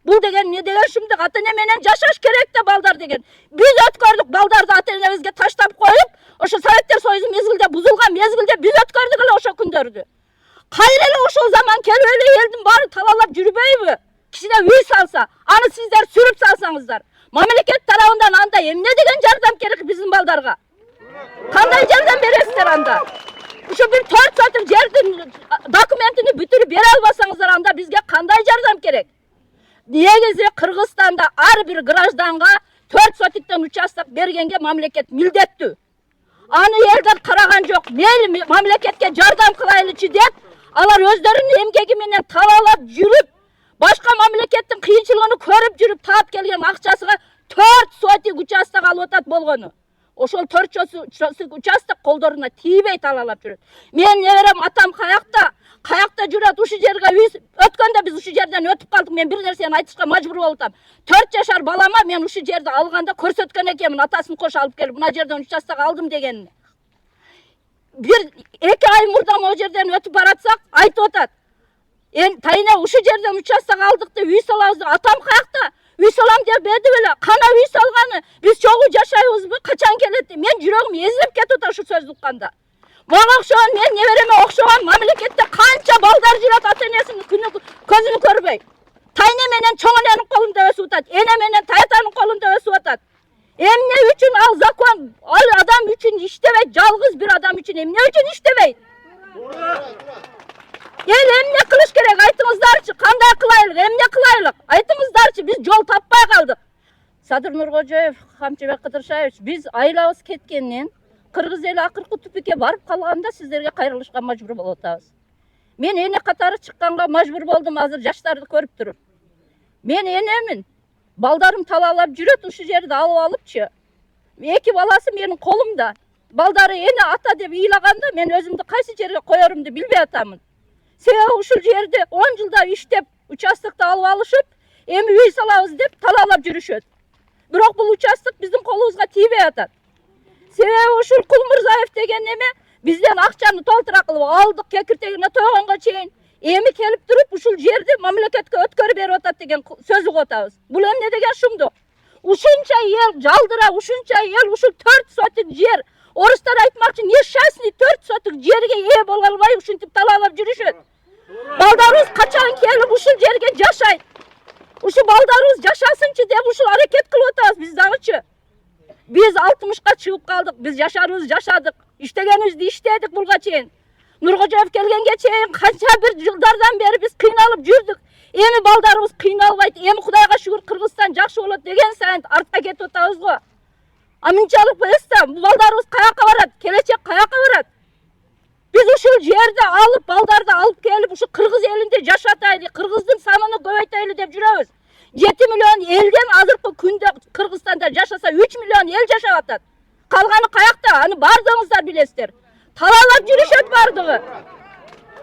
Бул деген не деген шумдук? Ата-эне менен жашаш керек да балдар деген. Биз өткөрдүк балдарды ата-энебизге таштап коюп, ошо Советтер Союзу мезгилде бузулган мезгилде биз өткөрдүк эле ошо күндөрдү. Кайра эле ошол заман келип эле элдин баары талаалап жүрбөйбү? Кичине үй салса, аны сиздер сүрүп салсаңыздар. Мамлекет тарабынан анда эмне деген жардам керек биздин балдарга? Кандай жардам бересиздер анда? Ошо бир 4 соток жердин документини бүтүрүп бере албасаңыздар, анда бизге кандай жардам керек? Негизи Кыргызстанда ар бир гражданга 4 сотиктен участок бергенге мамлекет милдеттүү. Аны элдер караган жок. Мейли мамлекетке жардам кылайлычы деп, алар өздөрүнүн эмгеги менен талаалап жүрүп, башка мамлекеттин кыйынчылыгын көрүп жүрүп таап келген акчасыга 4 сотик участок алып атат болгону. Ошол 4 сотик участок колдоруна тийбей талаалап жүрөт. Мен неберем атам каякта жүрөт, ушу жерге өткөндө биз ушу жерден өтүп калдык. Мен бир нерсени айтышка мажбур болуп атам. 4 жашар балама мен ушу жерди алганда көрсөткөн экенмин, атасын кош алып келип, мына жерден участок алдым дегенин. Bir 2 ай мурда могу жерден өтүп баратсак, айтып атат. Тайына ушу жерден участок алдык деп үй салабыз. Атам каякта? Үй салам деп беди беле. Кана үй салганы? Биз чогуу жашайбызбы? Качан келет? Мен жүрөгүм эзилип кетип атат ушу сөздү укканда. Мага окшогон, мен небереме окшогон мамлекетте канча балдар жүрөт ата-энесинин көзүнү көрбөй. Тайне менен чоң эненин колунда өсүп атат. Эне менен таятанын колунда өсүп атат. Эмне үчүн ал закон, ал адам үчүн иштебейт, жалгыз бир адам үчүн эмне үчүн иштебейт? Эмне кылыш керек? Айтыңыздарчы, кандай кылайлык, эмне кылайлык? Айтыңыздарчы, биз жол таппай калдык. Садыр Нуркожоев, Камчыбек Кыдыршаевич, биз айлабыз кеткенден кыргыз эли акыркы түпүккө барып калганда сиздерге кайрылышка мажбур болуп атабыз. Мен эне катары чыкканга мажбур болдум, азыр жаштарды көрүп туруп. Мен энемин. Балдарым талаалап жүрөт, ушу жерди алып алыпчы. 2 баласы менин колумда. Балдары эне ата деп ыйлаганда мен өзүмдү кайсы жерге коерумду билбей атамын. Себеби ушул жерде 10 жылда иштеп, участокты алып алышып, эми үй салабыз деп талаалап жүрүшөт. Бирок бул участок биздин колубузга тийбей атат. Себеби ушул Кулмурзаев деген эме бизден акчаны толтура кылып алдык, кекиртегине тойгонго чейин. Эми келип туруп ушул жерди мамлекетке өткөрүп берип атат деген сөз угуп атабыз. Бул эмне деген шумдук? Ушунча эл жалдыра, ушунча эл ушул 4 сотик жер. Орустар айтмакчы, несчастный 4 сотик жерге ээ боло албай ушинтип талаалап жүрүшөт. Балдарыбыз качан келип ушул жерге жашайт? Ушу балдарыбыз жашасынчы деп ушул аракет кылып атабыз биз дагычы. Биз 60ка чыгып калдык, биз жашарыбыз жашадык, иштегенибизди иштедик булга чейин. Нуркожоев келгенге чейин канча бир жылдардан бери биз кыйналып жүрдүк. Эми балдарыбыз кыйналбайт. Эми Кудайга шүгүр Кыргызстан жакшы болот деген сайын артка кетип атабыз го. А мынчалык эмес, бул балдарыбыз каяка барат? Келечек каяка барат? Биз ушул жерди алып, балдарды алып келип, ушу кыргыз элинде жашатайлы, кыргыздын санын көбөйтөйлү деп жүрөбүз. 7 миллион элден азыркы күндө Кыргызстанда жашаса 3 миллион эл жашап атат. Калганы каякта? Аны бардыгыңыздар билесиздер. Талаалап жүрүшөт бардыгы.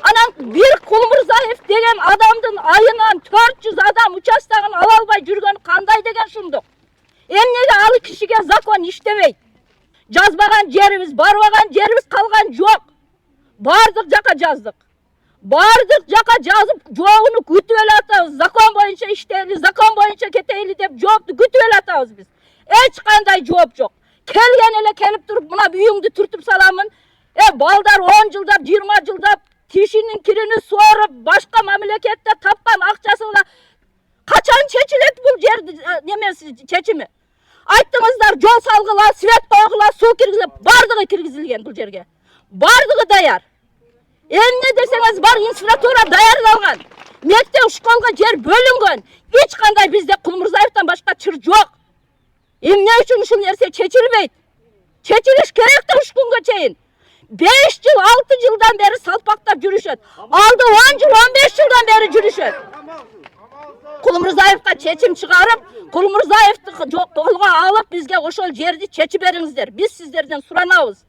Анан бир Кулмурзаев деген адамдын айынан 400 адам участогун ала албай жүргөнү кандай деген шумдук? Эмнеге ал кишиге закон иштебейт? Жазбаган жерибиз, барбаган жерибиз калган жок. Бардык жака жаздык. Бардык жака жазып, жоогуну күтүп эле атабыз. Закон боюнча иштейли, закон боюнча кетейли деп жоопту күтүп эле атабыз биз. Эч кандай жооп жок. Келген эле келип туруп, мына үйүңдү түртүп саламын. Балдар 10 жылдап, 20 жылдап тишинин кирини соруп, башка мамлекетте тапкан акчасына качан чечилет бул жерди немеси чечими? Айттыңыздар, жол салгыла, свет койгула, суу киргизип, бардыгы киргизилген бул жерге. Бардыгы даяр. Эмне десеңиз бар, инфраструктура даярдалган. Мектеп, школга жер бөлүнгөн. Эч кандай бизде Кулмурзаевден башка чыр жок. Эмне үчүн ушул нерсе чечилбейт? Чечилиш керек да уш күнгө чейин. 5 жыл, 6 жылдан бери салпактап жүрүшөт. Алды 10 жыл, 15 жылдан бери жүрүшөт. Кулмурзаевка чечим чыгарып, Кулмурзаевди колго алып бизге ошол жерди чечип бериңиздер. Биз сиздерден суранабыз.